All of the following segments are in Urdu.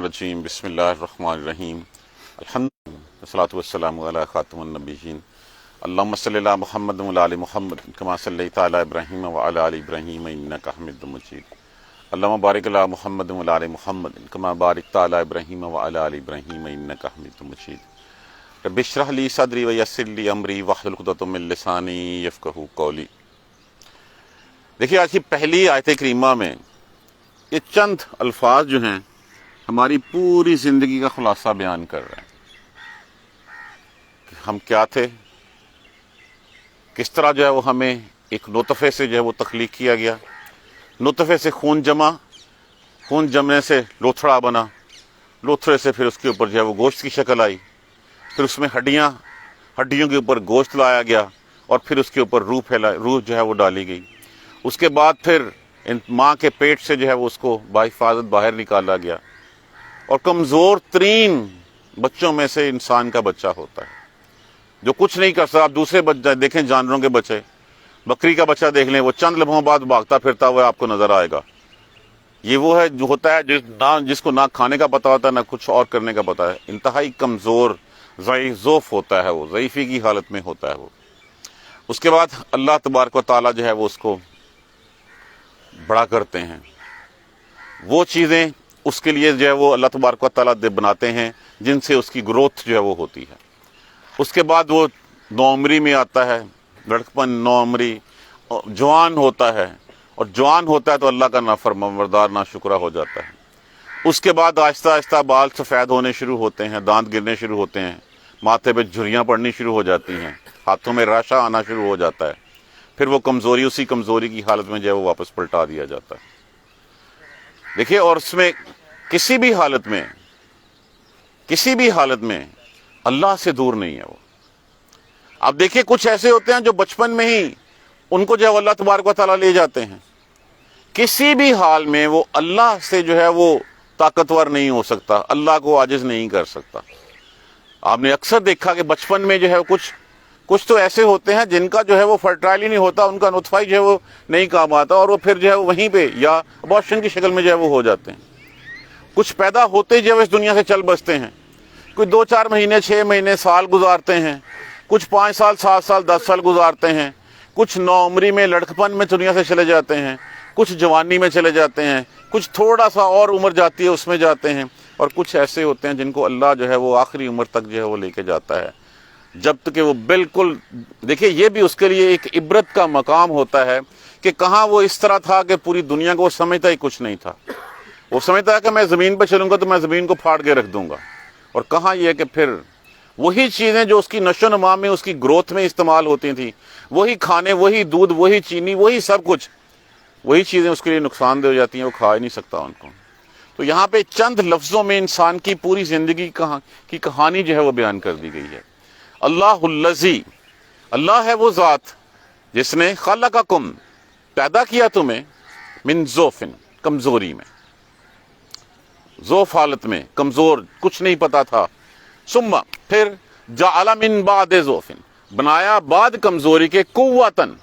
الرجیم بسم اللہ الرحمن الرحیم الحمدللہ والصلاۃ والسلام علی خاتم النبیین اللہم صلی علی محمد وعلی آل محمد کما صلیت علی ابراہیم وعلی آل ابراہیم انک حمید مجید اللہم بارک علی محمد وعلی آل محمد کما بارکت علی ابراہیم وعلی آل ابراہیم انک حمید مجید رب اشرح لی صدری ویسر لی امری واحلل عقدۃ من لسانی یفقہوا قولی۔ دیکھیے آج کی پہلی آیت کریمہ میں یہ چند الفاظ جو ہیں ہماری پوری زندگی کا خلاصہ بیان کر رہے ہیں کہ ہم کیا تھے، کس طرح جو ہے وہ ہمیں ایک نطفے سے جو ہے وہ تخلیق کیا گیا، نطفے سے خون جمع، خون جمنے سے لوتھڑا بنا، لوتھڑے سے پھر اس کے اوپر جو ہے وہ گوشت کی شکل آئی، پھر اس میں ہڈیوں کے اوپر گوشت لایا گیا اور پھر اس کے اوپر روح جو ہے وہ ڈالی گئی۔ اس کے بعد پھر ماں کے پیٹ سے جو ہے وہ اس کو بحفاظت باہر نکالا گیا، اور کمزور ترین بچوں میں سے انسان کا بچہ ہوتا ہے جو کچھ نہیں کر سکتا۔ آپ دوسرے بچے دیکھیں، جانوروں کے بچے، بکری کا بچہ دیکھ لیں، وہ چند لمحوں بعد بھاگتا پھرتا ہوا آپ کو نظر آئے گا۔ یہ وہ ہے جو ہوتا ہے جس کو نہ کھانے کا پتہ ہوتا ہے نہ کچھ اور کرنے کا پتہ ہے، انتہائی کمزور ضعیف ہوتا ہے، وہ ضعیفی کی حالت میں ہوتا ہے وہ۔ اس کے بعد اللہ تبارک و تعالیٰ جو ہے وہ اس کو بڑا کرتے ہیں، وہ چیزیں اس کے لیے جو ہے وہ اللہ تبارک و تعالیٰ بناتے ہیں جن سے اس کی گروتھ جو ہے وہ ہوتی ہے۔ اس کے بعد وہ نوعمری میں آتا ہے، لڑکپن، نوعمری، جوان ہوتا ہے، اور جوان ہوتا ہے تو اللہ کا نافرمانبردار ناشکرا ہو جاتا ہے۔ اس کے بعد آہستہ آہستہ بال سفید ہونے شروع ہوتے ہیں، دانت گرنے شروع ہوتے ہیں، ماتھے پہ جھریاں پڑنی شروع ہو جاتی ہیں، ہاتھوں میں راشا آنا شروع ہو جاتا ہے، پھر وہ اسی کمزوری کی حالت میں جو ہے وہ واپس پلٹا دیا جاتا ہے۔ دیکھیے، اور اس میں کسی بھی حالت میں اللہ سے دور نہیں ہے وہ۔ اب دیکھیے، کچھ ایسے ہوتے ہیں جو بچپن میں ہی ان کو جو ہے اللہ تبارک و تعالیٰ لے جاتے ہیں، کسی بھی حال میں وہ اللہ سے جو ہے وہ طاقتور نہیں ہو سکتا، اللہ کو عاجز نہیں کر سکتا۔ آپ نے اکثر دیکھا کہ بچپن میں جو ہے کچھ تو ایسے ہوتے ہیں جن کا جو ہے وہ فرٹائل ہی نہیں ہوتا، ان کا نطفہ ہی جو ہے وہ نہیں کام آتا، اور وہ پھر جو ہے وہیں پہ یا ابارشن کی شکل میں جو ہے وہ ہو جاتے ہیں۔ کچھ پیدا ہوتے جو ہے اس دنیا سے چل بستے ہیں، کوئی 2-4 مہینے، 6 مہینے، سال گزارتے ہیں، کچھ 5 سال، 7 سال، 10 سال گزارتے ہیں، کچھ نوعمری میں، لڑکپن میں دنیا سے چلے جاتے ہیں، کچھ جوانی میں چلے جاتے ہیں، کچھ تھوڑا سا اور عمر جاتی ہے اس میں جاتے ہیں، اور کچھ ایسے ہوتے ہیں جن کو اللہ جو ہے وہ آخری عمر تک جو ہے وہ لے کے جاتا ہے، جب تک کہ وہ بالکل، دیکھیں یہ بھی اس کے لیے ایک عبرت کا مقام ہوتا ہے کہ کہاں وہ اس طرح تھا کہ پوری دنیا کو وہ سمجھتا ہی کچھ نہیں تھا، وہ سمجھتا ہے کہ میں زمین پہ چلوں گا تو میں زمین کو پھاڑ کے رکھ دوں گا، اور کہاں یہ کہ پھر وہی چیزیں جو اس کی نشو و نما میں، اس کی گروتھ میں استعمال ہوتی تھیں، وہی کھانے، وہی دودھ، وہی چینی، وہی سب کچھ، وہی چیزیں اس کے لیے نقصان دہ ہو جاتی ہیں، وہ کھا ہی نہیں سکتا ان کو۔ تو یہاں پہ چند لفظوں میں انسان کی پوری زندگی کی کہانی جو ہے وہ بیان کر دی گئی ہے۔ اللہ الذی، اللہ ہے وہ ذات جس نے خلقکم، پیدا کیا تمہیں، من ضعفن، کمزوری میں، ضعف حالت میں، کمزور، کچھ نہیں پتا تھا، ثم، پھر جعل من بعد ضعفن، بنایا بعد کمزوری کے، قوتن،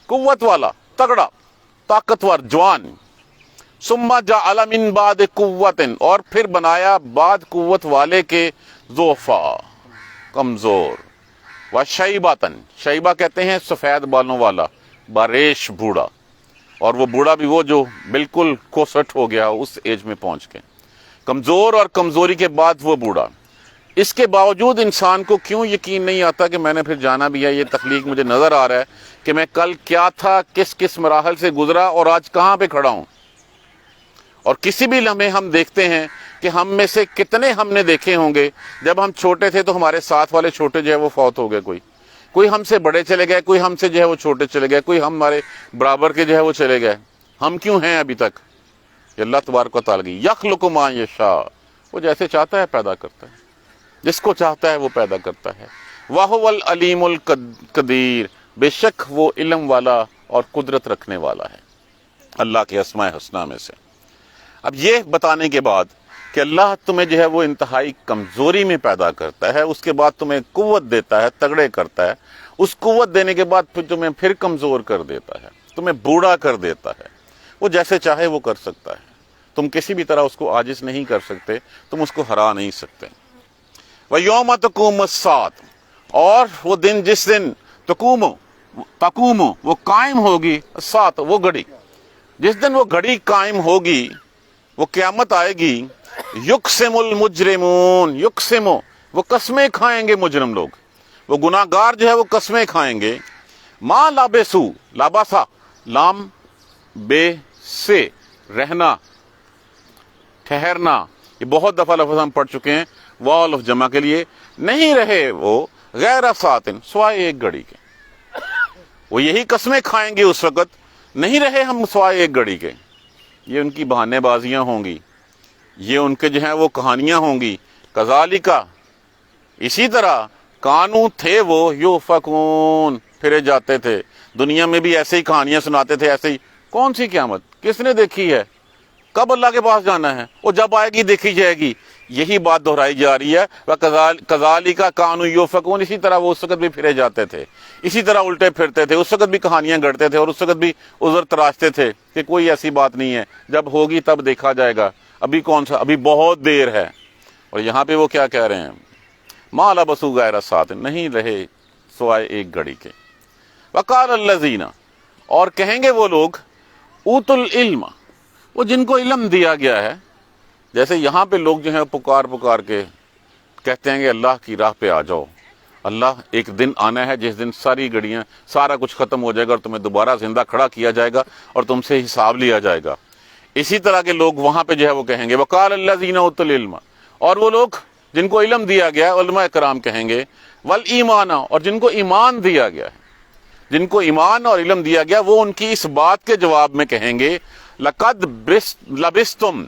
قوت والا، تگڑا، طاقتور، جوان، ثم جعل من بعد قوتن، اور پھر بنایا بعد قوت والے کے، ضعفا، کمزور، وشیباتن، شیبہ کہتے ہیں سفید بالوں والا، باریش بوڑھا، اور وہ بوڑھا بھی وہ جو بالکل کوسٹ ہو گیا اس ایج میں پہنچ کے، کمزور، اور کمزوری کے بعد وہ بوڑھا۔ اس کے باوجود انسان کو کیوں یقین نہیں آتا کہ میں نے پھر جانا بھی ہے، یہ تخلیق مجھے نظر آ رہا ہے کہ میں کل کیا تھا، کس مراحل سے گزرا، اور آج کہاں پہ کھڑا ہوں۔ اور کسی بھی لمحے ہم دیکھتے ہیں کہ ہم میں سے کتنے ہم نے دیکھے ہوں گے جب ہم چھوٹے تھے تو ہمارے ساتھ والے چھوٹے جو ہے وہ فوت ہو گئے، کوئی ہم سے بڑے چلے گئے، کوئی ہم سے جو ہے وہ چھوٹے چلے گئے، کوئی ہمارے برابر کے جو ہے وہ چلے گئے۔ ہم کیوں ہیں ابھی تک؟ کہ اللہ تبارک و تعالیٰ کی یخلق ما یشاء، وہ جیسے چاہتا ہے پیدا کرتا ہے، جس کو چاہتا ہے وہ پیدا کرتا ہے۔ وَهُوَ الْعَلِيمُ الْقَدِيرُ، بے شک وہ علم والا اور قدرت رکھنے والا ہے، اللہ کے اسماء حسنہ میں سے۔ اب یہ بتانے کے بعد کہ اللہ تمہیں جو ہے وہ انتہائی کمزوری میں پیدا کرتا ہے، اس کے بعد تمہیں قوت دیتا ہے، تگڑے کرتا ہے، اس قوت دینے کے بعد پھر تمہیں پھر کمزور کر دیتا ہے، تمہیں بوڑھا کر دیتا ہے، وہ جیسے چاہے وہ کر سکتا ہے، تم کسی بھی طرح اس کو عاجز نہیں کر سکتے، تم اس کو ہرا نہیں سکتے۔ وَيَوْمَ تَقُومُ السَّاعَةُ، اور وہ دن جس دن تقوم وہ قائم ہوگی، الساعۃ وہ گھڑی، جس دن وہ گھڑی قائم ہوگی، وہ قیامت آئے گی، یقسم المجرمون، یقسم وہ قسمیں کھائیں گے مجرم لوگ، وہ گناہ گار جو ہے وہ قسمیں کھائیں گے، ما لابسو، لاباسا لام بے سے رہنا، ٹھہرنا، یہ بہت دفعہ لفظ ہم پڑھ چکے ہیں واو لفظ جمع کے لیے، نہیں رہے وہ غیر ساتن سوائے ایک گھڑی کے، وہ یہی قسمیں کھائیں گے اس وقت، نہیں رہے ہم سوائے ایک گھڑی کے۔ یہ ان کی بہانے بازیاں ہوں گی، یہ ان کے جو ہیں وہ کہانیاں ہوں گی، کذالک اسی طرح کانو تھے وہ یوفکون پھرے جاتے تھے، دنیا میں بھی ایسے ہی کہانیاں سناتے تھے، ایسے ہی۔ کون سی قیامت کس نے دیکھی ہے؟ کب اللہ کے پاس جانا ہے؟ وہ جب آئے گی دیکھی جائے گی، یہی بات دہرائی جا رہی ہے۔ کذالک کانو یوفکون، اسی طرح وہ اس وقت بھی پھرے جاتے تھے، اسی طرح الٹے پھرتے تھے، اس وقت بھی کہانیاں گڑھتے تھے، اور اس وقت بھی عذر تراشتے تھے کہ کوئی ایسی بات نہیں ہے، جب ہوگی تب دیکھا جائے گا، ابھی کون سا، ابھی بہت دیر ہے۔ اور یہاں پہ وہ کیا کہہ رہے ہیں؟ ما لبثوا غیر ساعۃ، نہیں رہے سوائے ایک گھڑی کے۔ وقال الذین، اور کہیں گے وہ لوگ، اوتوا العلم، وہ جن کو علم دیا گیا ہے، جیسے یہاں پہ لوگ جو ہیں پکار کے کہتے ہیں کہ اللہ کی راہ پہ آ جاؤ، اللہ ایک دن آنا ہے جس دن ساری گھڑیاں سارا کچھ ختم ہو جائے گا اور تمہیں دوبارہ زندہ کھڑا کیا جائے گا اور تم سے حساب لیا جائے گا۔ اسی طرح کے لوگ وہاں پہ جو ہے وہ کہیں گے وقال الذین اوتوا العلم، اور وہ لوگ جن کو علم دیا گیا ہے، علماء کرام کہیں گے والایمان، اور جن کو ایمان دیا گیا ہے، جن کو ایمان اور علم دیا گیا، وہ ان کی اس بات کے جواب میں کہیں گے لقد لبستم،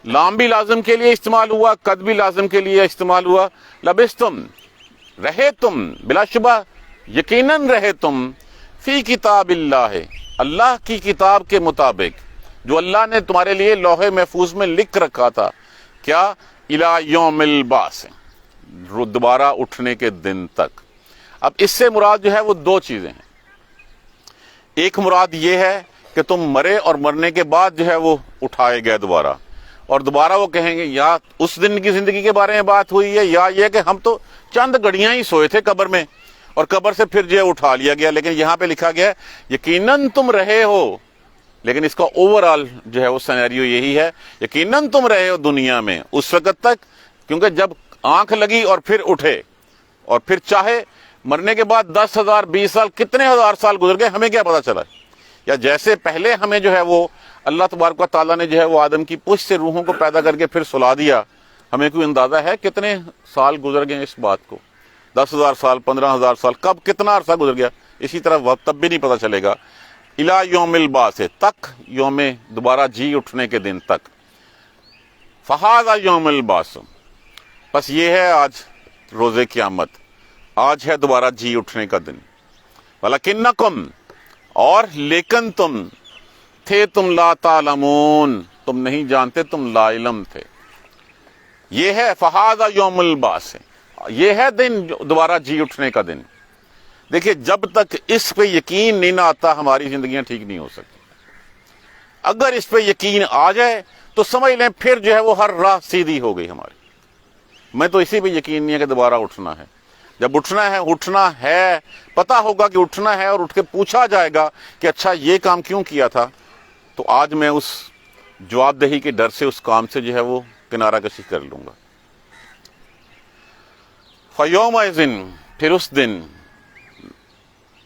لام بھی لازم کے لیے استعمال ہوا، قد بھی لازم کے لیے استعمال ہوا، لبستم رہے تم، بلا شبہ یقیناً رہے تم، فی کتاب اللہ، اللہ کی کتاب کے مطابق، جو اللہ نے تمہارے لیے لوح محفوظ میں لکھ رکھا تھا، کیا الی یوم البعث، دوبارہ اٹھنے کے دن تک۔ اب اس سے مراد جو ہے وہ دو چیزیں ہیں، ایک مراد یہ ہے کہ تم مرے اور مرنے کے بعد جو ہے وہ اٹھائے گئے دوبارہ، اور دوبارہ وہ کہیں گے یا اس دن کی زندگی کے بارے میں بات ہوئی ہے، یا یہ کہ ہم تو چند گھڑیاں ہی سوئے تھے قبر میں اور قبر سے پھر جو ہے اٹھا لیا گیا، لیکن یہاں پہ لکھا گیا ہے یقیناً تم رہے ہو، لیکن اس کا اوورآل جو ہے وہ سینیریو یہی ہے، یقیناً تم رہے ہو دنیا میں اس وقت تک، کیونکہ جب آنکھ لگی اور پھر اٹھے، اور پھر چاہے مرنے کے بعد 10,000 20 سال کتنے ہزار سال گزر گئے، ہمیں کیا پتا چلا، یا جیسے پہلے ہمیں جو ہے وہ اللہ تبارک و تعالیٰ نے جو ہے وہ آدم کی پشت سے روحوں کو پیدا کر کے پھر سلا دیا، ہمیں کوئی اندازہ ہے کتنے سال گزر گئے اس بات کو، 10,000 سال 15,000 سال، کب کتنا عرصہ گزر گیا، اسی طرح وہ تب بھی نہیں پتا چلے گا، الی یوم البعث تک، یوم دوبارہ جی اٹھنے کے دن تک، فہذا یوم البعث، بس یہ ہے آج روز قیامت، آج ہے دوبارہ جی اٹھنے کا دن، ولکنکم، اور لیکن تم تھے تم لا تعلمون، تم نہیں جانتے، تم لا علم تھے۔ یہ ہے فہذا یوم البعث، یہ ہے دن دوبارہ جی اٹھنے کا دن۔ دیکھیے جب تک اس پہ یقین نہیں نہ آتا ہماری زندگیاں ٹھیک نہیں ہو سکتی، اگر اس پہ یقین آ جائے تو سمجھ لیں پھر جو ہے وہ ہر راہ سیدھی ہو گئی ہماری۔ میں تو اسی پہ یقین نہیں ہے کہ دوبارہ اٹھنا ہے، جب اٹھنا ہے پتا ہوگا کہ اٹھنا ہے، اور اٹھ کے پوچھا جائے گا کہ اچھا یہ کام کیوں کیا تھا، تو آج میں اس جواب دہی کے ڈر سے اس کام سے جو ہے وہ کنارہ کشی کر لوں گا۔ فَيَوْمَئِذٍ، پھر اس دن،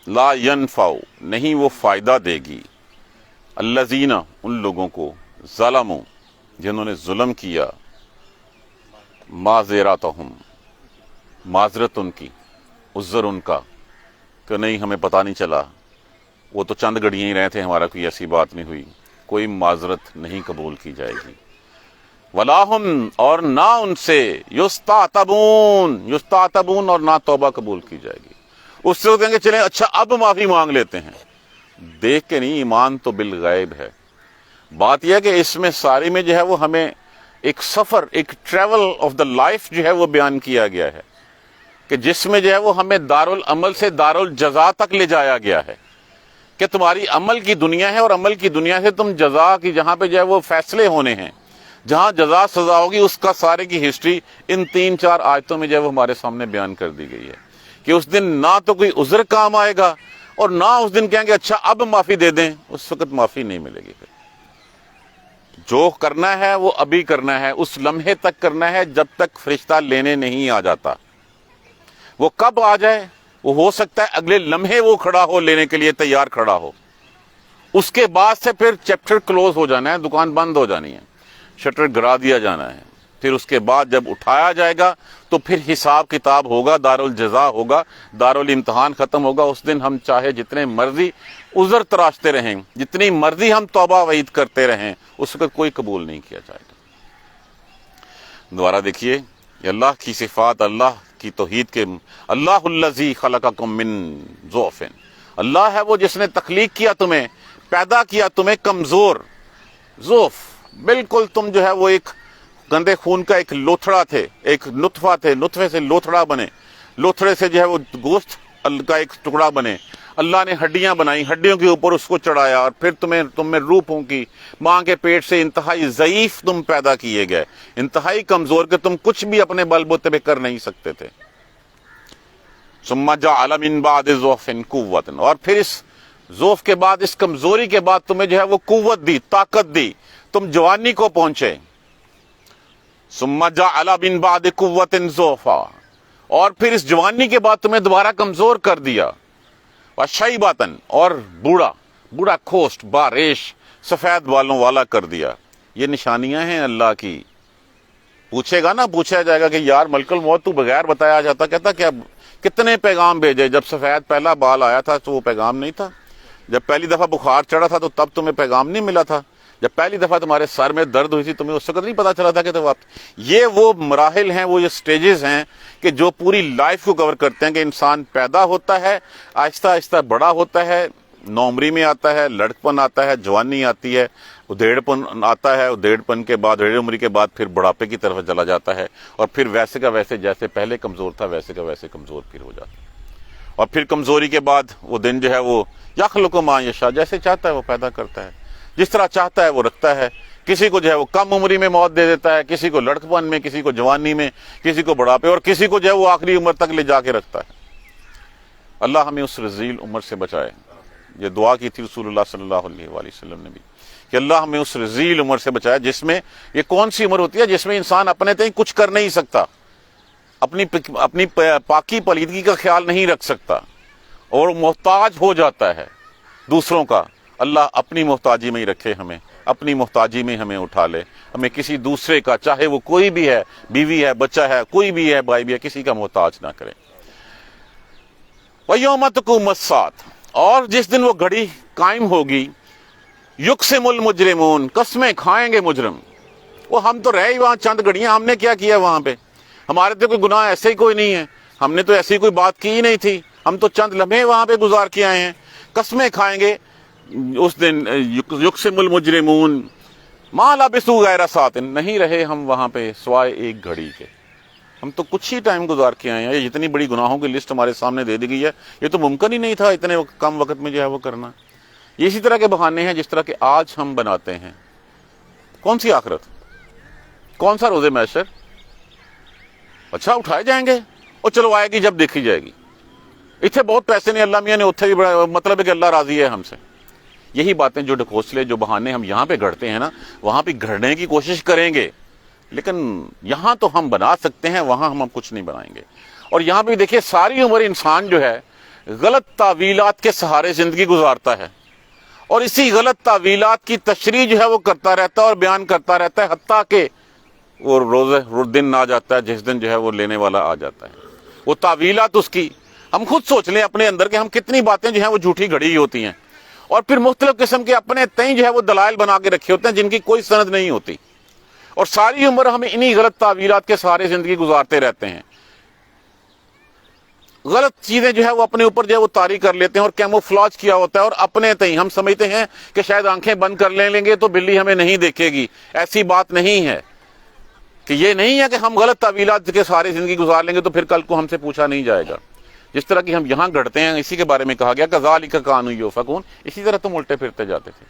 لا ينفع، نہیں وہ فائدہ دے گی، الذین، ان لوگوں کو، ظلموا، جنہوں نے ظلم کیا، معذرتہم، معذرت ان کی، عذر ان کا کہ نہیں ہمیں پتہ نہیں چلا، وہ تو چند گھڑیاں ہی رہے تھے، ہمارا کوئی ایسی بات نہیں ہوئی، کوئی معذرت نہیں قبول کی جائے گی۔ ولا ہم، اور نہ ان سے، یستعتبون، اور نہ توبہ قبول کی جائے گی۔ اس سے کہیں گے چلیں اچھا اب معافی مانگ لیتے ہیں، دیکھ کے نہیں، ایمان تو بالغیب ہے۔ بات یہ ہے کہ اس میں ساری میں جو ہے وہ ہمیں ایک سفر، ایک ٹریول آف دا لائف جو ہے وہ بیان کیا گیا ہے، کہ جس میں جو ہے وہ ہمیں دارالعمل سے دارالجزا تک لے جایا گیا ہے، کہ تمہاری عمل کی دنیا ہے، اور عمل کی دنیا سے تم جزا کی جہاں پہ جو ہے وہ فیصلے ہونے ہیں، جہاں جزا سزا ہوگی اس کا سارے کی ہسٹری ان 3-4 آیتوں میں جو ہے وہ ہمارے سامنے بیان کر دی گئی ہے کہ اس دن نہ تو کوئی عذر کام آئے گا اور نہ اس دن کہیں گے اچھا اب معافی دے دیں، اس وقت معافی نہیں ملے گی۔ پھر جو کرنا ہے وہ ابھی کرنا ہے، اس لمحے تک کرنا ہے جب تک فرشتہ لینے نہیں آ جاتا۔ وہ کب آ جائے، وہ ہو سکتا ہے اگلے لمحے وہ کھڑا ہو لینے کے لیے تیار کھڑا ہو، اس کے بعد سے پھر چیپٹر کلوز ہو جانا ہے، دکان بند ہو جانی ہے، شٹر گرا دیا جانا ہے۔ پھر اس کے بعد جب اٹھایا جائے گا تو پھر حساب کتاب ہوگا، دارالجزا ہوگا، دارالامتحان ختم ہوگا۔ اس دن ہم چاہے جتنے مرضی عذر تراشتے رہیں، جتنی مرضی ہم توبہ وعید کرتے رہیں، اس وقت کوئی قبول نہیں کیا جائے گا۔ دوبارہ دیکھیے، یہ اللہ کی صفات، اللہ کی توحید کے، اللہ الذی خلقکم من ضعف، اللہ ہے وہ جس نے تخلیق کیا تمہیں، پیدا کیا تمہیں کمزور، ضعف، بالکل تم جو ہے وہ ایک گندے خون کا ایک لوتھڑا تھے، ایک نطفہ تھے، نطفے سے لوتھڑا بنے، لوتھڑے سے جو ہے وہ گوشت کا ایک ٹکڑا بنے، اللہ نے ہڈیاں بنائی، ہڈیوں کے اوپر اس کو چڑھایا اور پھر تم میں روح پھونکی، ماں کے پیٹ سے انتہائی ضعیف تم پیدا کیے گئے، انتہائی کمزور کہ تم کچھ بھی اپنے بل بوتے پہ کر نہیں سکتے تھے۔ ثم جعل من بعد ضعف قوت، اور پھر اس ضعف کے بعد، اس کمزوری کے بعد تمہیں جو ہے وہ قوت دی، طاقت دی، تم جوانی کو پہنچے۔ ثم جعل من بعد قوت ضعفا، اور پھر اس جوانی کے بعد تمہیں دوبارہ کمزور کر دیا، وشیبۃ، اور بوڑھا کھوسٹ، باریش، سفید بالوں والا کر دیا۔ یہ نشانیاں ہیں اللہ کی۔ پوچھے گا نا، پوچھا جائے گا کہ یار ملک الموت تو بغیر بتایا جاتا، کہتا کیا کتنے پیغام بھیجے؟ جب سفید پہلا بال آیا تھا تو وہ پیغام نہیں تھا؟ جب پہلی دفعہ بخار چڑھا تھا تو تب تمہیں پیغام نہیں ملا تھا؟ جب پہلی دفعہ تمہارے سر میں درد ہوئی تھی تمہیں اس وقت نہیں پتا چلا تھا کہ تو یہ وہ مراحل ہیں، وہ یہ سٹیجز ہیں کہ جو پوری لائف کو کور کرتے ہیں کہ انسان پیدا ہوتا ہے، آہستہ آہستہ بڑا ہوتا ہے، نوعمری میں آتا ہے، لڑکپن آتا ہے، جوانی آتی ہے، ادھیڑ پن آتا ہے، ادھیڑ پن کے بعد، ادھیڑ عمری کے بعد پھر بڑھاپے کی طرف چلا جاتا ہے، اور پھر ویسے کا ویسے جیسے پہلے کمزور تھا ویسے کا ویسے کمزور پھر ہو جاتا ہے۔ اور پھر کمزوری کے بعد وہ دن جو ہے وہ یخلق ما یشاء، جیسے چاہتا ہے وہ پیدا کرتا ہے، جس طرح چاہتا ہے وہ رکھتا ہے۔ کسی کو جو ہے وہ کم عمری میں موت دے دیتا ہے، کسی کو لڑکپن میں، کسی کو جوانی میں، کسی کو بڑھاپے، اور کسی کو جو ہے وہ آخری عمر تک لے جا کے رکھتا ہے۔ اللہ ہمیں اس رذیل عمر سے بچائے۔ یہ دعا کی تھی رسول اللہ صلی اللہ علیہ وآلہ وسلم نے بھی کہ اللہ ہمیں اس رذیل عمر سے بچائے، جس میں، یہ کون سی عمر ہوتی ہے جس میں انسان اپنے تئیں کچھ کر نہیں سکتا، اپنی پاکی پلیدگی کا خیال نہیں رکھ سکتا اور محتاج ہو جاتا ہے دوسروں کا۔ اللہ اپنی محتاجی میں ہی رکھے ہمیں، اپنی محتاجی میں ہمیں اٹھا لے، ہمیں کسی دوسرے کا، چاہے وہ کوئی بھی ہے، بیوی ہے، بچہ ہے، کوئی بھی ہے، بھائی بھی ہے، کسی کا محتاج نہ کرے۔ وَيَوْمَ تَقُومُ السَّاعَةُ، اور جس دن وہ گھڑی قائم ہوگی، یقسم المجرمون، قسمیں کھائیں گے مجرم۔ وہ ہم تو رہے ہی وہاں چند گھڑیاں، ہم نے کیا کیا وہاں پہ؟ ہمارے تو کوئی گناہ ایسے ہی کوئی نہیں ہے، ہم نے تو ایسی کوئی بات کی ہی نہیں تھی، ہم تو چند لمحے وہاں پہ گزار کے آئے ہیں۔ قسمیں کھائیں گے اس دن، یقسم المجرمون ما لبثوا غیر ساعۃ، نہیں رہے ہم وہاں پہ سوائے ایک گھڑی کے، ہم تو کچھ ہی ٹائم گزار کے آئے ہیں۔ یہ جتنی بڑی گناہوں کی لسٹ ہمارے سامنے دے دی گئی ہے، یہ تو ممکن ہی نہیں تھا اتنے کم وقت میں جو ہے وہ کرنا۔ یہ اسی طرح کے بہانے ہیں جس طرح کے آج ہم بناتے ہیں۔ کون سی آخرت؟ کون سا روز محشر؟ اچھا اٹھائے جائیں گے، اور چلو آئے گی جب دیکھی جائے گی، اتنے بہت پیسے نہیں، اللہ میاں نے اتنے بھی بڑا، مطلب ہے کہ اللہ راضی ہے ہم سے۔ یہی باتیں، جو ڈھکوسلے، جو بہانے ہم یہاں پہ گھڑتے ہیں نا، وہاں پہ گھڑنے کی کوشش کریں گے، لیکن یہاں تو ہم بنا سکتے ہیں، وہاں ہم کچھ نہیں بنائیں گے۔ اور یہاں پہ دیکھیے ساری عمر انسان جو ہے غلط تعویلات کے سہارے زندگی گزارتا ہے، اور اسی غلط تعویلات کی تشریح جو ہے وہ کرتا رہتا ہے اور بیان کرتا رہتا ہے، حتیٰ کہ وہ دن آ جاتا ہے جس دن جو ہے وہ لینے والا آ جاتا ہے۔ وہ تعویلات اس کی، ہم خود سوچ لیں اپنے اندر کہ ہم کتنی باتیں جو ہیں وہ جھوٹی گھڑی ہوتی ہیں، اور پھر مختلف قسم کے اپنے تئیں جو ہے وہ دلائل بنا کے رکھے ہوتے ہیں جن کی کوئی سند نہیں ہوتی، اور ساری عمر ہم انہی غلط تعویلات کے سہارے زندگی گزارتے رہتے ہیں۔ غلط چیزیں جو ہے وہ اپنے اوپر جو ہے وہ طاری کر لیتے ہیں اور کیموفلاج کیا ہوتا ہے، اور اپنے تئیں ہم سمجھتے ہیں کہ شاید آنکھیں بند کر لیں گے تو بلی ہمیں نہیں دیکھے گی۔ ایسی بات نہیں ہے، کہ یہ نہیں ہے کہ ہم غلط تعویلات کے سارے زندگی گزار لیں گے تو پھر کل کو ہم سے پوچھا نہیں جائے گا۔ جس طرح کی ہم یہاں گھڑتے ہیں، اسی کے بارے میں کہا گیا کذالک کانوا یؤفکون، اسی طرح تم الٹے پھرتے جاتے تھے،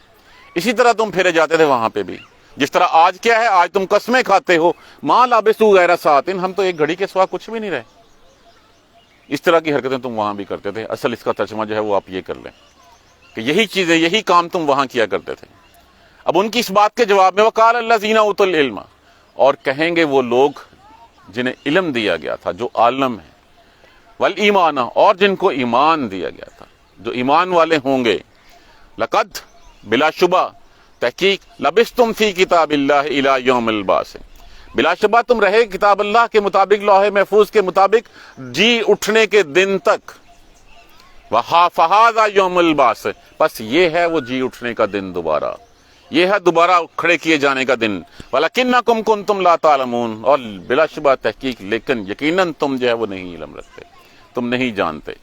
اسی طرح تم پھرے جاتے تھے وہاں پہ بھی۔ جس طرح آج کیا ہے، آج تم قسمیں کھاتے ہو، ماں لابسو غیر ساتن، ہم تو ایک گھڑی کے سوا کچھ بھی نہیں رہے. اس طرح کی حرکتیں تم وہاں بھی کرتے تھے. اصل اس کا ترجمہ جو ہے وہ آپ یہ کر لیں کہ یہی چیزیں، یہی کام تم وہاں کیا کرتے تھے. اب ان کی اس بات کے جواب میں وقال الذین اوتوا العلم، اور کہیں گے وہ لوگ جنہیں علم دیا گیا تھا، جو عالم ہیں، والایمان، اور جن کو ایمان دیا گیا تھا، جو ایمان والے ہوں گے، لقد، بلا شبہ، تحقیق، لبستم فی کتاب اللہ الی یوم البعث، بلا شبہ تم رہے کتاب اللہ کے مطابق، لوح محفوظ کے مطابق، جی اٹھنے کے دن تک. فہذا یوم البعث، بس یہ ہے وہ جی اٹھنے کا دن، دوبارہ یہ ہے دوبارہ کھڑے کیے جانے کا دن. وَلَكِنَّكُمْ كُنْتُمْ لَا تَعْلَمُونَ، اور بلا شبہ تحقیق، لیکن یقیناً تم جو ہے وہ نہیں علم رکھتے، تم نہیں جانتے.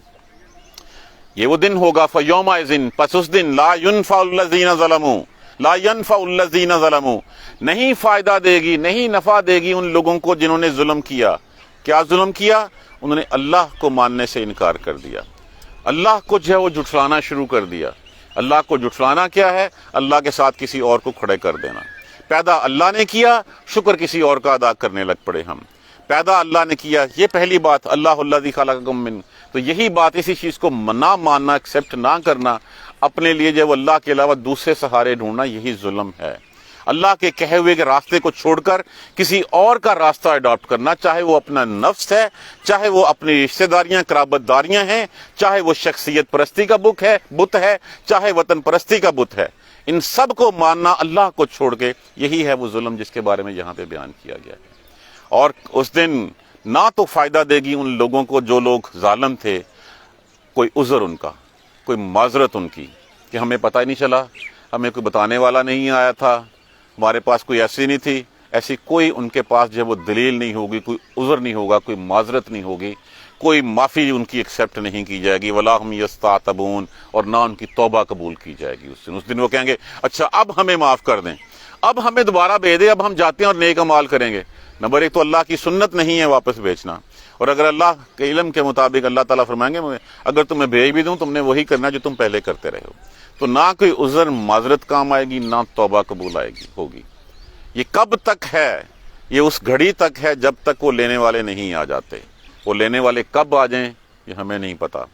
یہ وہ دن ہوگا، فَيَوْمَئِذٍ، پس اس دن، لَا يُنْفَعُ الَّذِينَ ظَلَمُوا، لَا يَنْفَعُ الَّذِينَ ظَلَمُوا، نہیں فائدہ دے گی، نہیں نفع دے گی ان لوگوں کو جنہوں نے ظلم کیا. کیا ظلم کیا؟ انہوں نے اللہ کو ماننے سے انکار کر دیا، اللہ کو جو ہے وہ جھٹلانا شروع کر دیا. اللہ کو جھٹلانا کیا ہے؟ اللہ کے ساتھ کسی اور کو کھڑے کر دینا. پیدا اللہ نے کیا، شکر کسی اور کا ادا کرنے لگ پڑے ہم. پیدا اللہ نے کیا، یہ پہلی بات، اللہ الذی خلقکم من، تو یہی بات، اسی چیز کو نہ ماننا، ایکسیپٹ نہ کرنا، اپنے لیے جو اللہ کے علاوہ دوسرے سہارے ڈھونڈنا، یہی ظلم ہے. اللہ کے کہے ہوئے کے راستے کو چھوڑ کر کسی اور کا راستہ اڈاپٹ کرنا، چاہے وہ اپنا نفس ہے، چاہے وہ اپنی رشتہ داریاں، قرابت داریاں ہیں، چاہے وہ شخصیت پرستی کا بت ہے، چاہے وطن پرستی کا بت ہے، ان سب کو ماننا اللہ کو چھوڑ کے، یہی ہے وہ ظلم جس کے بارے میں یہاں پہ بیان کیا گیا ہے. اور اس دن نہ تو فائدہ دے گی ان لوگوں کو جو لوگ ظالم تھے، کوئی عذر ان کا، کوئی معذرت ان کی کہ ہمیں پتہ ہی نہیں چلا، ہمیں کوئی بتانے والا نہیں آیا تھا، ہمارے پاس کوئی ایسی نہیں تھی، ایسی کوئی ان کے پاس جو ہے وہ دلیل نہیں ہوگی، کوئی عذر نہیں ہوگا، کوئی معذرت نہیں ہوگی، کوئی معافی ان کی ایکسیپٹ نہیں کی جائے گی. وَلَا هُمْ يَسْتَعْتَبُونَ، اور نہ ان کی توبہ قبول کی جائے گی. اس دن وہ کہیں گے اچھا اب ہمیں معاف کر دیں، اب ہمیں دوبارہ بھیج دیں، اب ہم جاتے ہیں اور نیک اعمال کریں گے. نمبر ایک تو اللہ کی سنت نہیں ہے واپس بھیجنا، اور اگر اللہ کے علم کے مطابق اللہ تعالیٰ فرمائیں گے اگر تمہیں بھیج بھی دوں، تم نے وہی کرنا جو تم پہلے کرتے رہے ہو. تو نہ کوئی عذر معذرت کام آئے گی، نہ توبہ قبول ہوگی. یہ کب تک ہے؟ یہ اس گھڑی تک ہے جب تک وہ لینے والے نہیں آ جاتے. وہ لینے والے کب آ جائیں یہ ہمیں نہیں پتا.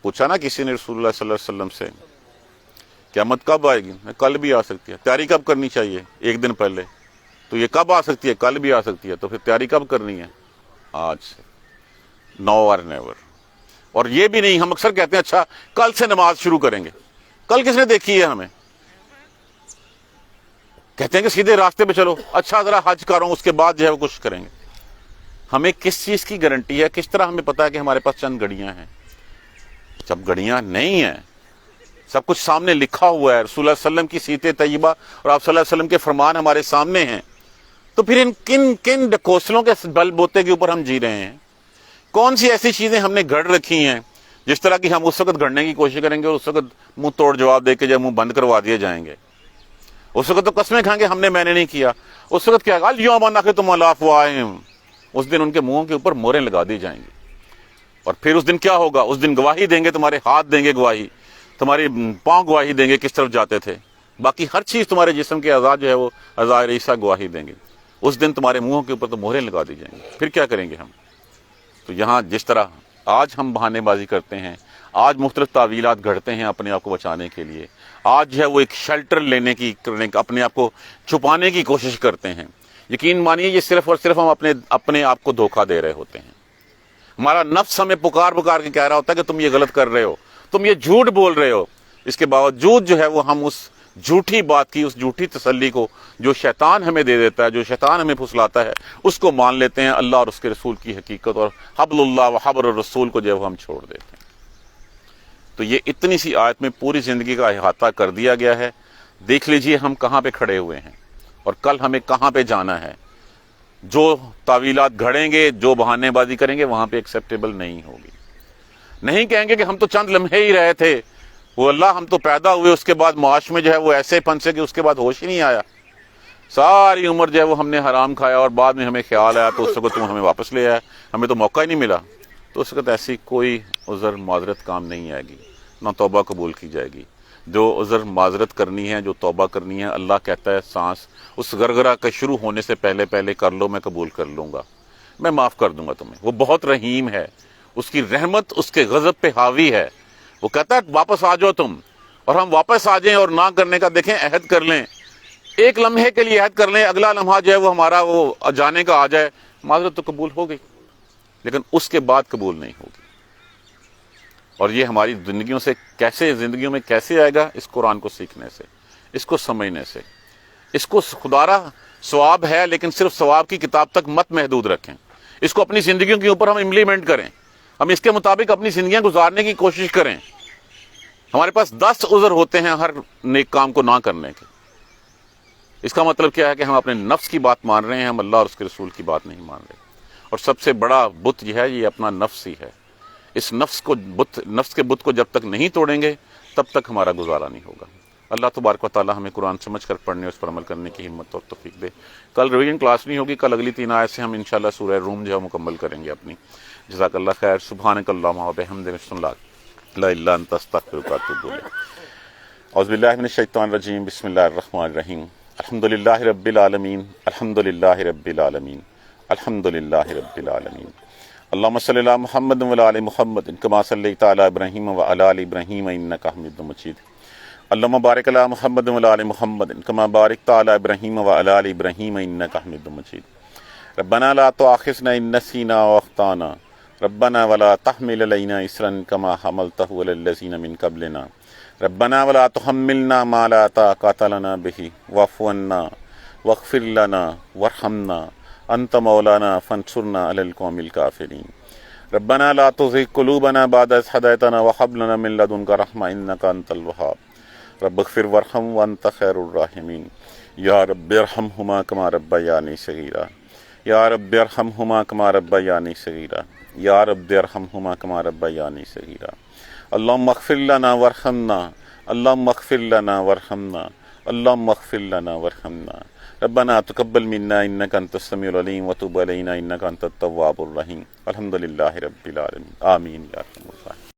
پوچھا نا کسی نے رسول اللہ صلی اللہ علیہ وسلم سے قیامت کب آئے گی؟ کل بھی آ سکتی ہے. تیاری کب کرنی چاہیے؟ ایک دن پہلے. تو یہ کب آ سکتی ہے؟ کل بھی آ سکتی ہے. تو پھر تیاری کب کرنی ہے؟ آج سے، نو اور نیور. اور یہ بھی نہیں، ہم اکثر کہتے ہیں اچھا کل سے نماز شروع کریں گے. کل کس نے دیکھی ہے ہمیں؟ کہتے ہیں کہ سیدھے راستے پہ چلو، اچھا ذرا حج کرو، اس کے بعد جو ہے وہ کچھ کریں گے. ہمیں کس چیز کی گارنٹی ہے؟ کس طرح ہمیں پتا ہے کہ ہمارے پاس چند گھڑیاں ہیں؟ جب گھڑیاں نہیں ہیں، سب کچھ سامنے لکھا ہوا ہے، رسول اللہ صلی اللہ علیہ وسلم کی سیرت طیبہ اور آپ صلی اللہ علیہ وسلم کے فرمان ہمارے سامنے ہیں، تو پھر ان کن ڈکوسلوں کے بل بوتے کے اوپر ہم جی رہے ہیں؟ کون سی ایسی چیزیں ہم نے گھڑ رکھی ہیں جس طرح کی ہم اس وقت گھڑنے کی کوشش کریں گے اور اس وقت منہ توڑ جواب دے کے جب منہ بند کروا دیے جائیں گے؟ اس وقت تو قسمیں کھائیں گے میں نے نہیں کیا. اس وقت کیا الیوم نختم علی افواہہم، اس دن ان کے منہوں کے اوپر موریں لگا دی جائیں گی. اور پھر اس دن کیا ہوگا؟ اس دن گواہی دیں گے، تمہارے ہاتھ دیں گے گواہی، تمہارے پاؤں گواہی دیں گے کس طرف جاتے تھے، باقی ہر چیز تمہارے جسم کے اعضاء جو ہے وہ اعضاء ریسہ گواہی دیں گے. اس دن تمہارے منہوں کے اوپر تو مہریں لگا دی جائیں گی. پھر کیا کریں گے ہم؟ تو یہاں جس طرح آج ہم بہانے بازی کرتے ہیں، آج مختلف تعویلات گھڑتے ہیں اپنے آپ کو بچانے کے لیے، آج جو ہے وہ ایک شیلٹر لینے کی، اپنے آپ کو چھپانے کی کوشش کرتے ہیں. یقین مانیے یہ صرف اور صرف ہم اپنے آپ کو دھوکہ دے رہے ہوتے ہیں. ہمارا نفس ہمیں پکار کے کہہ رہا ہوتا ہے کہ تم یہ غلط کر رہے ہو، تم یہ جھوٹ بول رہے ہو. اس کے باوجود جو ہے وہ ہم اس جھوٹی بات کی، اس جھوٹی تسلی کو جو شیطان ہمیں دے دیتا ہے، جو شیطان ہمیں پھسلاتا ہے، اس کو مان لیتے ہیں. اللہ اور اس کے رسول کی حقیقت اور حبل اللہ و حبل الرسول کو جو ہے وہ ہم چھوڑ دیتے ہیں. تو یہ اتنی سی آیت میں پوری زندگی کا احاطہ کر دیا گیا ہے. دیکھ لیجئے ہم کہاں پہ کھڑے ہوئے ہیں اور کل ہمیں کہاں پہ جانا ہے. جو تعویلات گھڑیں گے، جو بہانے بازی کریں گے، وہاں پہ ایکسیپٹیبل نہیں ہوگی. نہیں کہیں گے کہ ہم تو چند لمحے ہی رہے تھے، وہ اللہ ہم تو پیدا ہوئے، اس کے بعد معاش میں جو ہے وہ ایسے پھنسے کہ اس کے بعد ہوش ہی نہیں آیا، ساری عمر جو ہے وہ ہم نے حرام کھایا اور بعد میں ہمیں خیال آیا تو اس وقت تم ہمیں واپس لے آیا، ہمیں تو موقع ہی نہیں ملا. تو اس وقت ایسی کوئی عذر معذرت کام نہیں آئے گی، نہ توبہ قبول کی جائے گی، جو عذر معذرت کرنی ہے، جو توبہ کرنی ہے، اللہ کہتا ہے سانس اس گرگرا کے شروع ہونے سے پہلے پہلے کر لو، میں قبول کر لوں گا، میں معاف کر دوں گا تمہیں۔ وہ بہت رحیم ہے، اس کی رحمت اس کے غضب پہ حاوی ہے۔ وہ کہتا ہے واپس آ جاؤ تم، اور ہم واپس آ جائیں اور نہ کرنے کا دیکھیں عہد کر لیں، ایک لمحے کے لیے عہد کر لیں، اگلا لمحہ جو ہے وہ ہمارا وہ جانے کا آ جائے، معذرت تو قبول ہو گئی، لیکن اس کے بعد قبول نہیں ہوگی۔ اور یہ ہماری زندگیوں میں کیسے آئے گا؟ اس قرآن کو سیکھنے سے، اس کو سمجھنے سے۔ اس کو خدارہ ثواب ہے، لیکن صرف ثواب کی کتاب تک مت محدود رکھیں، اس کو اپنی زندگیوں کے اوپر ہم امپلیمنٹ کریں، ہم اس کے مطابق اپنی زندگیاں گزارنے کی کوشش کریں۔ ہمارے پاس 10 عذر ہوتے ہیں ہر نیک کام کو نہ کرنے کے۔ اس کا مطلب کیا ہے کہ ہم اپنے نفس کی بات مان رہے ہیں، ہم اللہ اور اس کے رسول کی بات نہیں مان رہے۔ اور سب سے بڑا بت یہ ہے، یہ اپنا نفس ہی ہے۔ اس نفس کے بت کو جب تک نہیں توڑیں گے تب تک ہمارا گزارا نہیں ہوگا۔ اللہ تبارک و تعالی ہمیں قرآن سمجھ کر پڑھنے اور اس پر عمل کرنے کی ہمت اور توفیق دے۔ کل ریویژن کلاس نہیں ہوگی، کل اگلی 3 آیت سے ہم انشاءاللہ سورہ روم جو ہے مکمل کریں گے اپنی۔ جزاک اللہ خیر۔ سبحانک اللہم و بحمدک، اشہد ان لا الہ الا انت، استغفرک و اتوب الیک۔ اعوذ باللہ من الشیطان الرجیم، بسم اللہ الرحمن الرحیم۔ الحمدللہ رب العالمین، الحمدللہ رب العالمین، الحمدللہ رب العالمین۔ اللہم صلی علی محمد وعلی آل محمد کما صلیت علی ابراہیم وعلی آل ابراہیم انک حمید مجید۔ اللہم بارک علی محمد وعلی آل محمد کما بارکت علی ابراہیم وعلی آل ابراہیم انک حمید مجید۔ ربنا لا تؤاخذنا ان نسینا واخطانا ربنا ولا تحمل علینا اصرا کما حملته علی الذین من قبلنا ربنا ولا تحملنا ما لا طاقة لنا به واعف عنا واغفر لنا وارحمنا انت مولانا فانصرنا علی القوم الکافرین۔ ربنا لا تزغ قلوبنا بعد اذ هديتنا وهب لنا من لدنك رحمة انك انت الوهاب۔ رب اغفر وارحم وانت خیر الراحمین۔ یا رب ارحمهما كما ربياني صغيرا، یا رب ارحمهما كما ربياني صغيرا، یا رب ارحمهما كما ربياني صغيرا۔ اللهم اغفر لنا وارحمنا، اللهم اغفر لنا وارحمنا، اللهم اغفر لنا وارحمنا۔ ربنا تقبل منا انك انت السميع العليم وتب علينا انك انت التواب الرحيم۔ الحمد لله رب العالمين، آمين یا رب العالمین۔